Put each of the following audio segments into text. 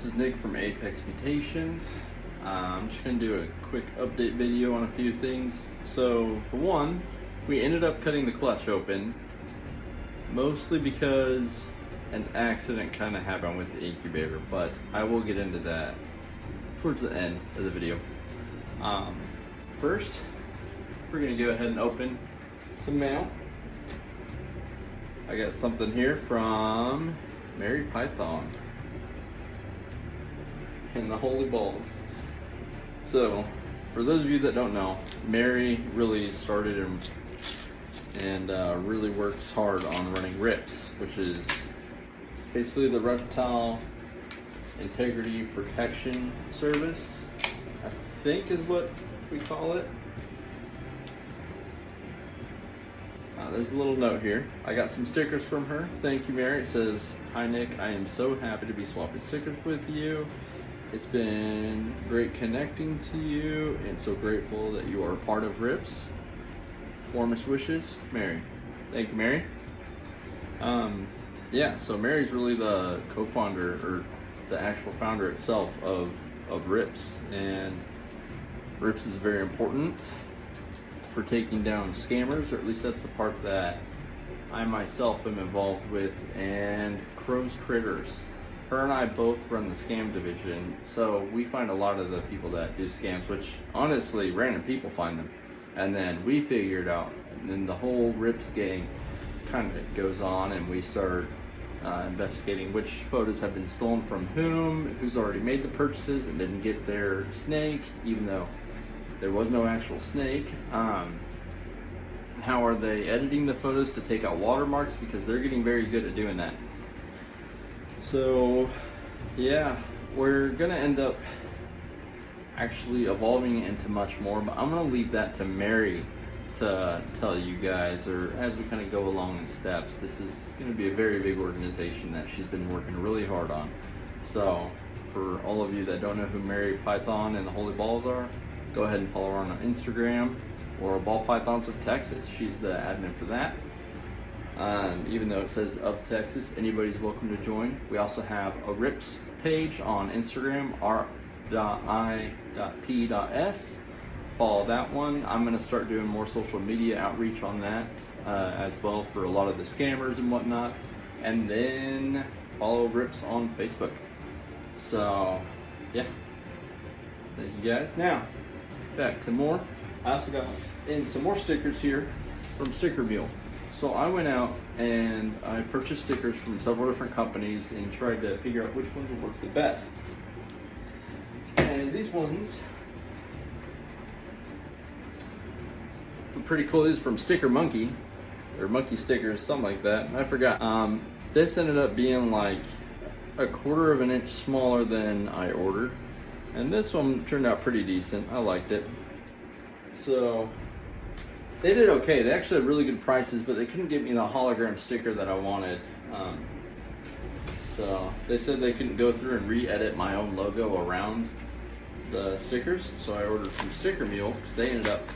this is Nick from Apex Mutations. I'm just going to do a quick update video on a few things. So for one, we ended up cutting the clutch open, mostly because an accident kind of happened with the incubator, but I will get into that towards the end of the video. First, we're going to go ahead and open some mail. I got something here from Mary Python and the Holy Balls. So, for those of you that don't know, Mary really started and really works hard on running RIPS, which is basically the Reptile Integrity Protection Service, I think is what we call it. There's a little note here. I got some stickers from her. Thank you, Mary. It says, "Hi Nick, I am so happy to be swapping stickers with you. It's been great connecting to you and so grateful that you are a part of RIPS. Warmest wishes, Mary." Thank you, Mary. Yeah, so Mary's really the co-founder or the actual founder itself of RIPS, and RIPS is very important for taking down scammers, or at least that's the part that I myself am involved with, and Crow's Critters. Her and I both run the scam division, so we find a lot of the people that do scams, which honestly, random people find them. And then we figure it out, and then the whole RIPS gang kind of goes on, and we start investigating which photos have been stolen from whom, who's already made the purchases and didn't get their snake, even though there was no actual snake. How are they editing the photos to take out watermarks, because they're getting very good at doing that. So yeah, we're gonna end up actually evolving into much more, but I'm gonna leave that to Mary to tell you guys, or as we kind of go along in steps. This is gonna be a very big organization that she's been working really hard on. So for all of you that don't know who Mary Python and the Holy Balls are, go ahead and follow her on Instagram, or Ball Pythons of Texas. She's the admin for that. Even though it says of Texas, anybody's welcome to join. We also have a RIPS page on Instagram, r.i.p.s. Follow that one. I'm going to start doing more social media outreach on that as well, for a lot of the scammers and whatnot. And then follow RIPS on Facebook. So yeah, thank you guys. Now back to more. I also got in some more stickers here from Sticker Mule. So I went out and I purchased stickers from several different companies and tried to figure out which ones would work the best. And these ones were pretty cool. These are from Sticker Monkey, or Monkey Stickers, something like that. I forgot. This ended up being like 1/4 of an inch smaller than I ordered. And this one turned out pretty decent. I liked it. So they did okay. They actually had really good prices, but they couldn't get me the hologram sticker that I wanted. So they said they couldn't go through and re-edit my own logo around the stickers. So I ordered from Sticker Mule, because they ended up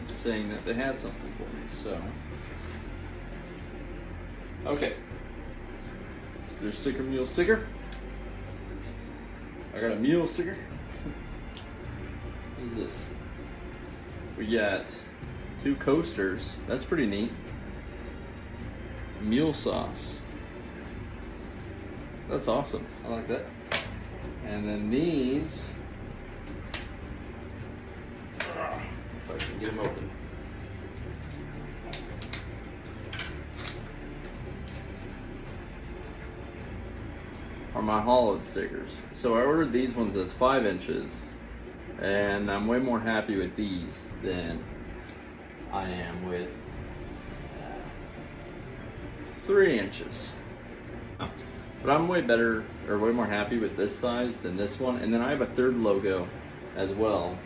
saying that they had something for me. So okay, so there's Sticker Mule sticker. I got a mule sticker. What is this? We got 2 coasters. That's pretty neat. Mule sauce. That's awesome. I like that. And then these, if I can get them open. Are my hollowed stickers. So I ordered these ones as 5 inches, and I'm way more happy with these than I am with 3 inches. But I'm way better, or way more happy with this size than this one. And then I have a 3rd logo as well,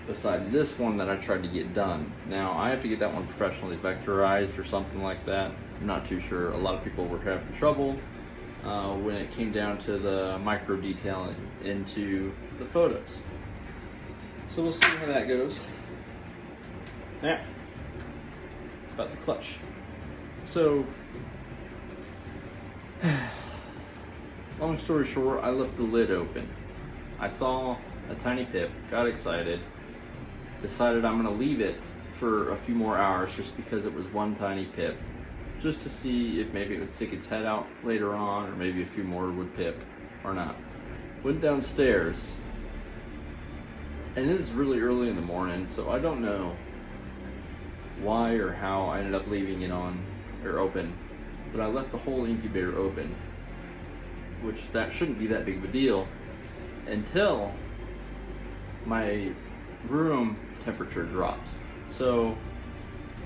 besides this one that I tried to get done. Now I have to get that one professionally vectorized or something like that. I'm not too sure. A lot of people were having trouble when it came down to the micro detailing into the photos. So we'll see how that goes. Now, about the clutch. So long story short, I left the lid open. I saw a tiny pip, got excited, decided I'm gonna leave it for a few more hours just because it was one tiny pip, just to see if maybe it would stick its head out later on, or maybe a few more would pip or not. Went downstairs, and this is really early in the morning, so I don't know why or how I ended up leaving it on or open, but I left the whole incubator open, which that shouldn't be that big of a deal until my room temperature drops. So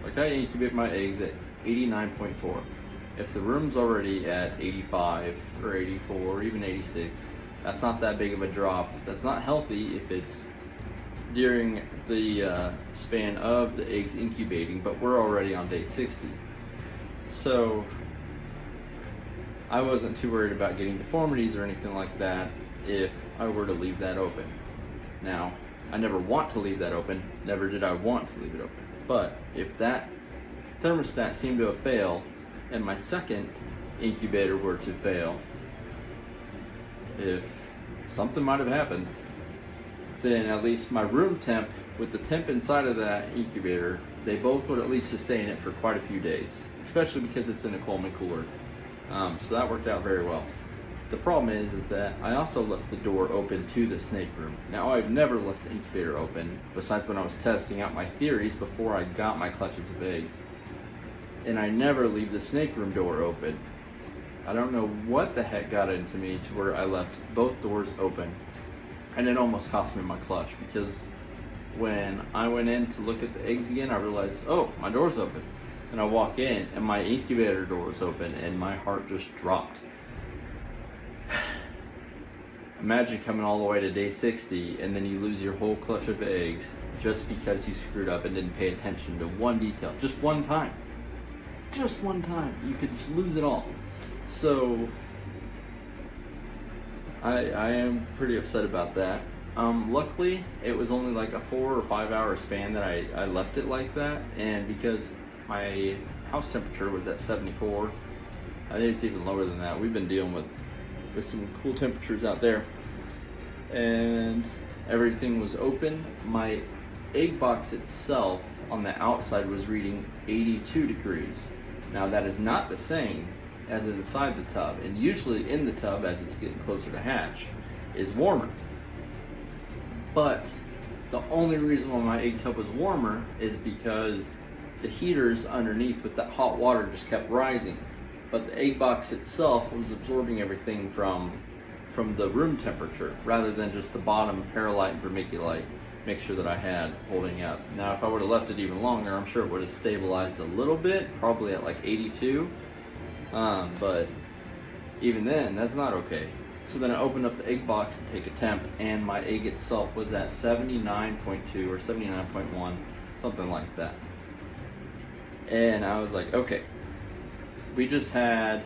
like, I incubate my eggs at 89.4. If the room's already at 85 or 84 or even 86, that's not that big of a drop. That's not healthy if it's during the span of the eggs incubating, but we're already on day 60. So I wasn't too worried about getting deformities or anything like that if I were to leave that open. Now, I never want to leave that open, never did I want to leave it open. But if that thermostat seemed to have failed and my second incubator were to fail, if something might have happened, then at least my room temp with the temp inside of that incubator, they both would at least sustain it for quite a few days, especially because it's in a Coleman cooler. So that worked out very well. The problem is that I also left the door open to the snake room. Now, I've never left the incubator open, besides when I was testing out my theories before I got my clutches of eggs. And I never leave the snake room door open. I don't know what the heck got into me to where I left both doors open. And it almost cost me my clutch, because when I went in to look at the eggs again, I realized, oh, my door's open. And I walk in and my incubator door is open and my heart just dropped. Imagine coming all the way to day 60 and then you lose your whole clutch of eggs just because you screwed up and didn't pay attention to one detail. Just one time. Just one time. You could just lose it all. So I am pretty upset about that. Luckily, it was only like a 4 or 5 hour span that I left it like that, and because my house temperature was at 74, I think it's even lower than that. We've been dealing with some cool temperatures out there, and everything was open. My egg box itself on the outside was reading 82 degrees. Now, that is not the same as inside the tub, and usually in the tub, as it's getting closer to hatch, is warmer. But the only reason why my egg tub was warmer is because the heaters underneath with that hot water just kept rising. But the egg box itself was absorbing everything from the room temperature rather than just the bottom perlite and vermiculite mixture that I had holding up. Now, if I would have left it even longer, I'm sure it would have stabilized a little bit, probably at like 82. But even then, that's not okay. So then I opened up the egg box to take a temp, and my egg itself was at 79.2 or 79.1, something like that. And I was like, okay, we just had,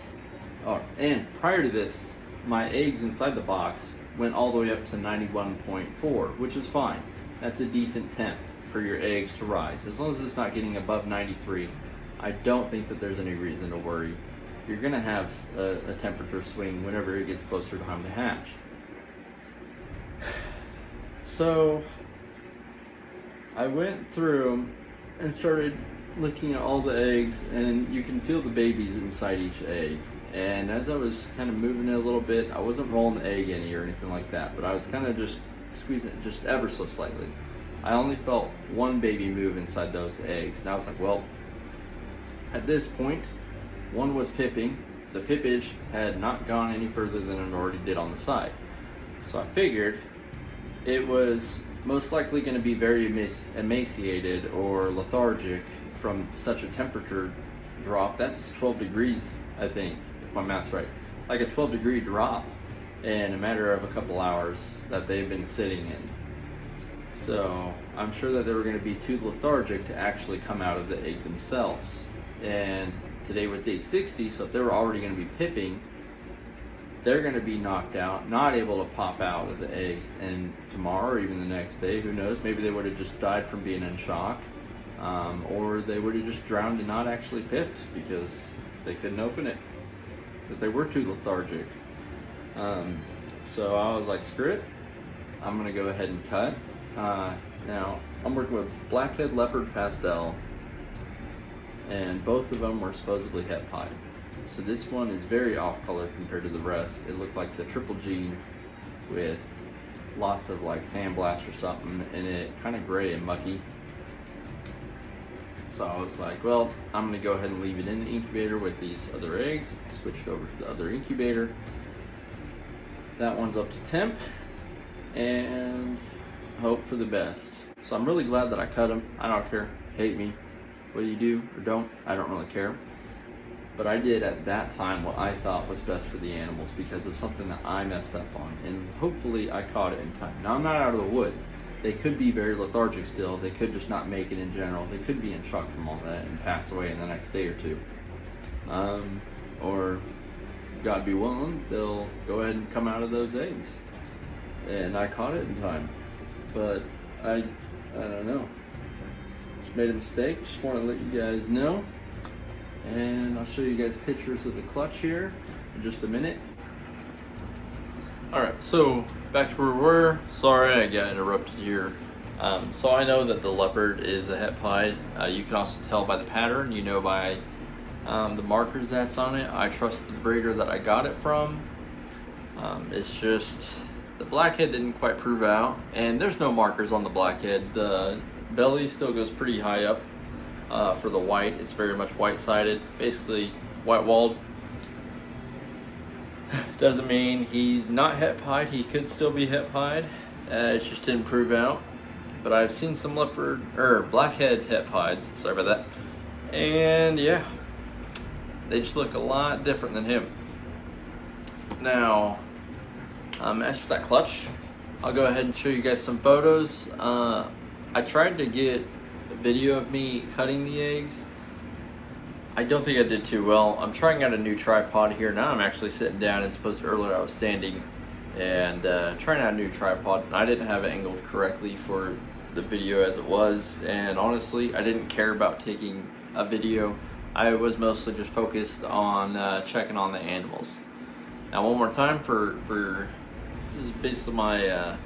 and prior to this, my eggs inside the box went all the way up to 91.4, which is fine. That's a decent temp for your eggs to rise. As long as it's not getting above 93, I don't think that there's any reason to worry. You're gonna have a temperature swing whenever it gets closer to time to hatch. So I went through and started looking at all the eggs, and you can feel the babies inside each egg. And as I was kind of moving it a little bit, I wasn't rolling the egg any or anything like that, but I was kind of just squeezing it just ever so slightly. I only felt one baby move inside those eggs, and I was like, well, at this point, one was pipping. The pippage had not gone any further than it already did on the side. So I figured it was most likely going to be very emaciated or lethargic from such a temperature drop. That's 12 degrees, I think, if my math's right. Like a 12-degree drop in a matter of a couple hours that they've been sitting in. So I'm sure that they were going to be too lethargic to actually come out of the egg themselves. And today was day 60, so if they were already going to be pipping, they're going to be knocked out, not able to pop out of the eggs. And tomorrow or even the next day, who knows, maybe they would have just died from being in shock, or they would have just drowned and not actually pipped because they couldn't open it, because they were too lethargic. So I was like, screw it, I'm gonna go ahead and cut. Now I'm working with Blackhead Leopard Pastel, and both of them were supposedly het pied. So this one is very off color compared to the rest. It looked like the Triple G with lots of like sandblast or something in it, kind of gray and mucky. So I was like, well, I'm gonna go ahead and leave it in the incubator with these other eggs, switch it over to the other incubator. That one's up to temp, and hope for the best. So I'm really glad that I cut them. I don't care, hate me, whether you do or don't, I don't really care. But I did at that time what I thought was best for the animals because of something that I messed up on, and hopefully I caught it in time. Now I'm not out of the woods. They could be very lethargic still. They could just not make it in general. They could be in shock from all that and pass away in the next day or two. Or God be willing, they'll go ahead and come out of those eggs. And I caught it in time. But I don't know. Just made a mistake. Just want to let you guys know. And I'll show you guys pictures of the clutch here in just a minute. Alright, so back to where we were. Sorry I got interrupted here. So I know that the leopard is a het pied. You can also tell by the pattern, you know, by the markers that's on it. I trust the breeder that I got it from. It's just the blackhead didn't quite prove out, and there's no markers on the blackhead. The belly still goes pretty high up. For the white, it's very much white-sided, basically white-walled. Doesn't mean he's not het pied. He could still be het pied. It just didn't prove out. But I've seen some leopard or blackhead het pieds. Sorry about that. And yeah, they just look a lot different than him. Now, as for that clutch, I'll go ahead and show you guys some photos. I tried to get a video of me cutting the eggs. I don't think I did too well. I'm trying out a new tripod here. Now I'm actually sitting down as opposed to earlier I was standing, and trying out a new tripod. I didn't have it angled correctly for the video as it was, and honestly I didn't care about taking a video. I was mostly just focused on checking on the animals. Now one more time for this is basically my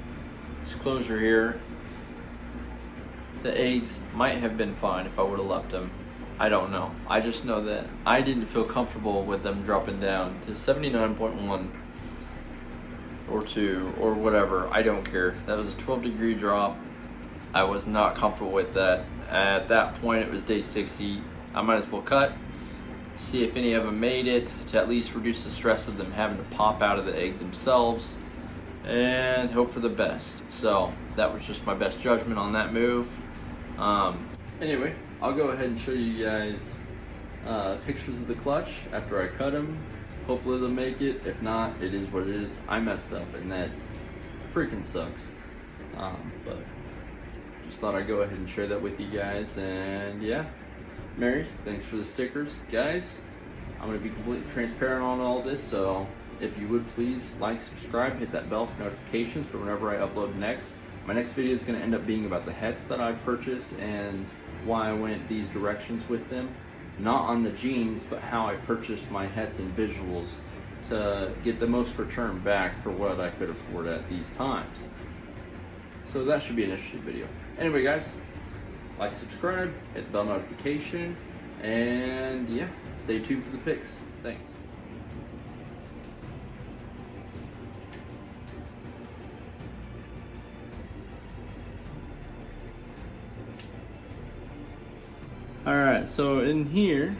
disclosure here. The eggs might have been fine if I would have left them. I don't know. I just know that I didn't feel comfortable with them dropping down to 79.1 or 2 or whatever. I don't care. That was a 12-degree drop. I was not comfortable with that. At that point, it was day 60. I might as well cut, see if any of them made it, to at least reduce the stress of them having to pop out of the egg themselves, and hope for the best. So that was just my best judgment on that move. Anyway, I'll go ahead and show you guys pictures of the clutch after I cut them. Hopefully they'll make it. If not, it is what it is. I messed up, and that freaking sucks. But just thought I'd go ahead and share that with you guys. And yeah, Mary, thanks for the stickers. Guys, I'm going to be completely transparent on all this, so if you would please like, subscribe, hit that bell for notifications for whenever I upload next. My next video is going to end up being about the hets that I've purchased and why I went these directions with them. Not on the genes, but how I purchased my hets and visuals to get the most return back for what I could afford at these times. So that should be an interesting video. Anyway guys, like, subscribe, hit the bell notification, and yeah, stay tuned for the pics. Thanks. Alright, so in here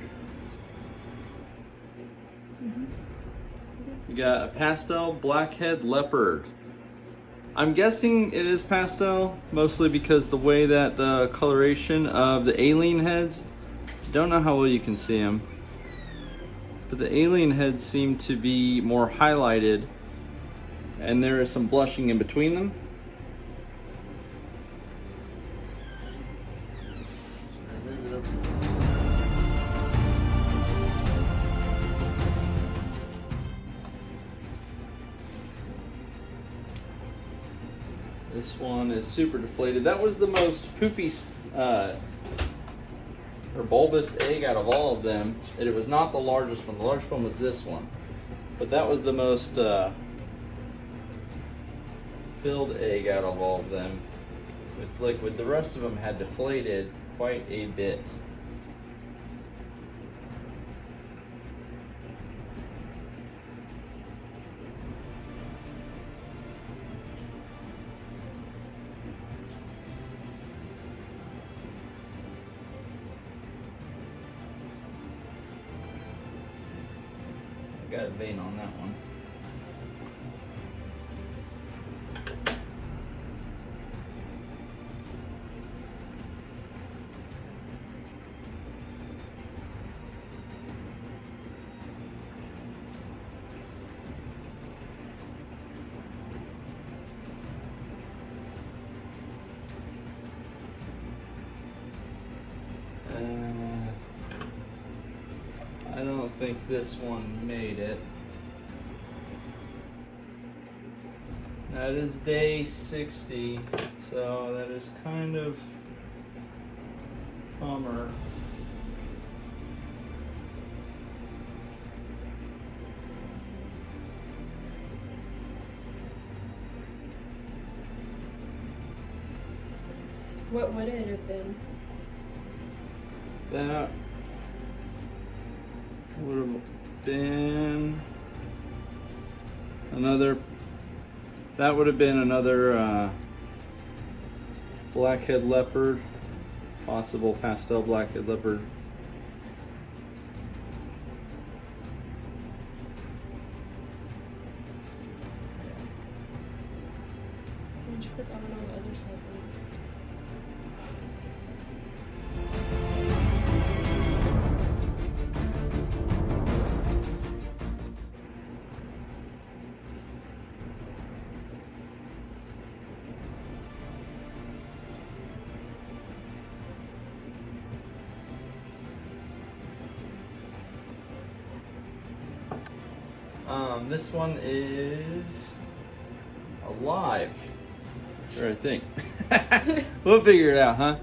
we got a pastel blackhead leopard. I'm guessing it is pastel, mostly because the way that the coloration of the alien heads, don't know how well you can see them, but the alien heads seem to be more highlighted, and there is some blushing in between them. This one is super deflated. That was the most poofy or bulbous egg out of all of them. And it was not the largest one. The largest one was this one. But that was the most filled egg out of all of them with liquid. The rest of them had deflated quite a bit. I got a vein on that one. I don't think this one made it. That is day 60, so that is kind of bummer. What would it have been? That would have been another. That would have been another blackhead leopard, possible pastel blackhead leopard. Why don't you put that one on the other side then? This one is alive. Sure, I think. We'll figure it out, huh?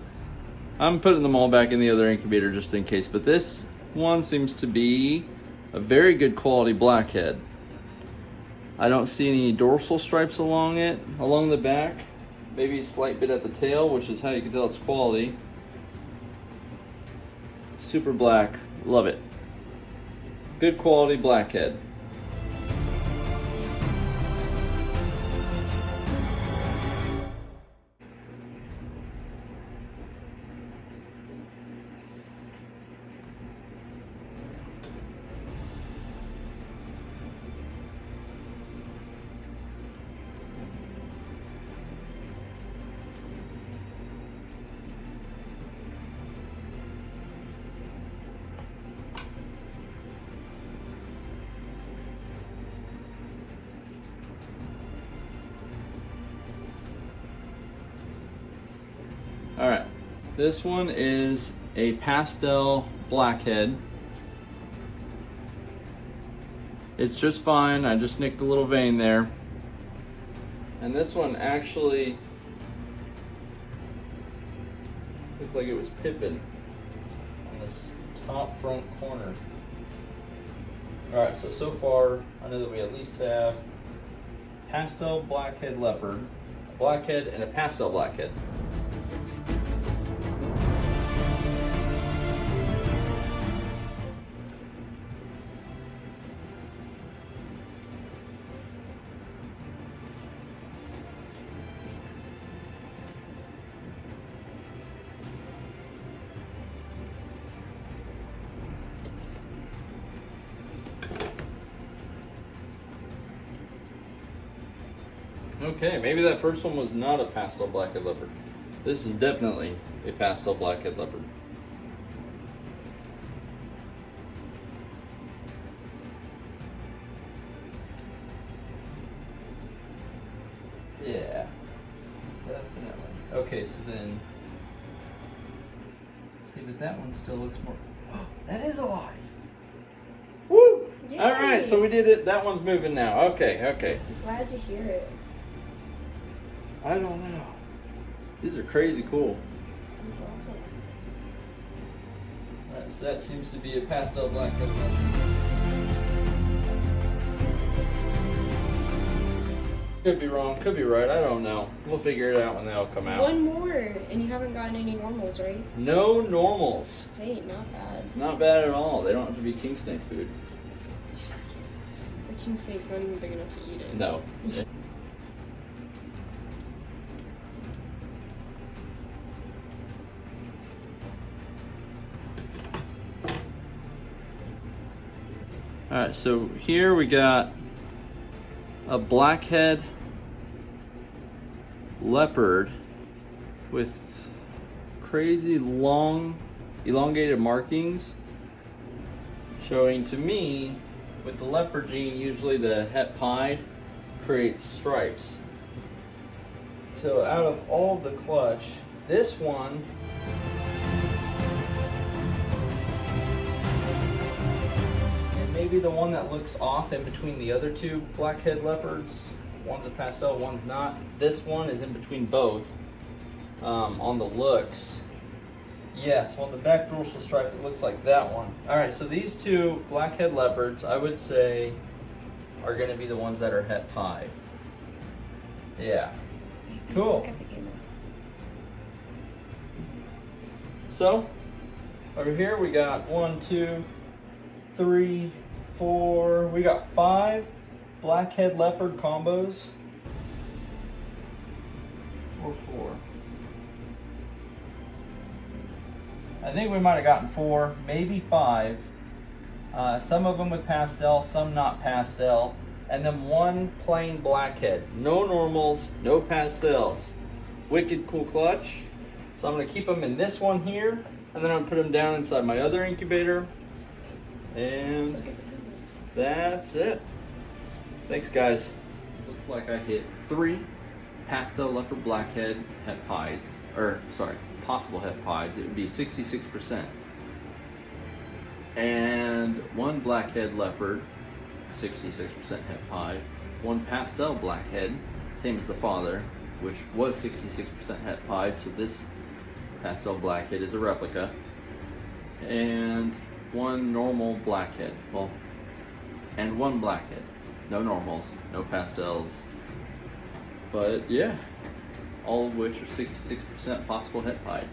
I'm putting them all back in the other incubator just in case, but this one seems to be a very good quality blackhead. I don't see any dorsal stripes along it, along the back. Maybe a slight bit at the tail, which is how you can tell it's quality. Super black, love it. Good quality blackhead. All right, this one is a pastel blackhead. It's just fine. I just nicked a little vein there. And this one actually looked like it was pippin on this top front corner. All right, so far I know that we at least have pastel blackhead leopard, a blackhead, and a pastel blackhead. Okay, maybe that first one was not a pastel blackhead leopard. This is definitely a pastel blackhead leopard. Yeah, definitely. Okay, so then, see, but that one still looks more. Oh, that is alive. Woo! Yay. All right, so we did it. That one's moving now. Okay. Glad to hear it. I don't know. These are crazy cool. That's awesome. Alright, so that seems to be a pastel blackhead leopard. Could be wrong, could be right, I don't know. We'll figure it out when they all come out. One more, and you haven't gotten any normals, right? No normals. Hey, not bad. Not bad at all. They don't have to be king snake food. The king snake's not even big enough to eat it. No. Alright, so here we got a blackhead leopard with crazy long elongated markings, showing to me with the leopard gene usually the het pied creates stripes. So out of all the clutch, this one and maybe the one that looks off in between the other two blackhead leopards. One's a pastel, one's not. This one is in between both on the looks. Yes, on the back dorsal stripe it looks like that one. Alright, so these two blackhead leopards I would say are going to be the ones that are het pied. Yeah. Cool. Look at the camera. So, over here we got 1, 2, 3, 4, we got 5 blackhead leopard combos. Or 4. I think we might have gotten 4, maybe 5. Some of them with pastel, some not pastel. And then 1 plain blackhead. No normals, no pastels. Wicked cool clutch. So I'm going to keep them in this one here, and then I'm going to put them down inside my other incubator. And that's it. Thanks, guys. Looks like I hit 3 pastel leopard blackhead het pieds, or sorry, possible het pieds. It would be 66%. And 1 blackhead leopard, 66% het pied. 1 pastel blackhead, same as the father, which was 66% het pied. So this pastel blackhead is a replica. And 1 normal blackhead. Well, and 1 blackhead. No normals, no pastels. But yeah, all of which are 66% possible het pied.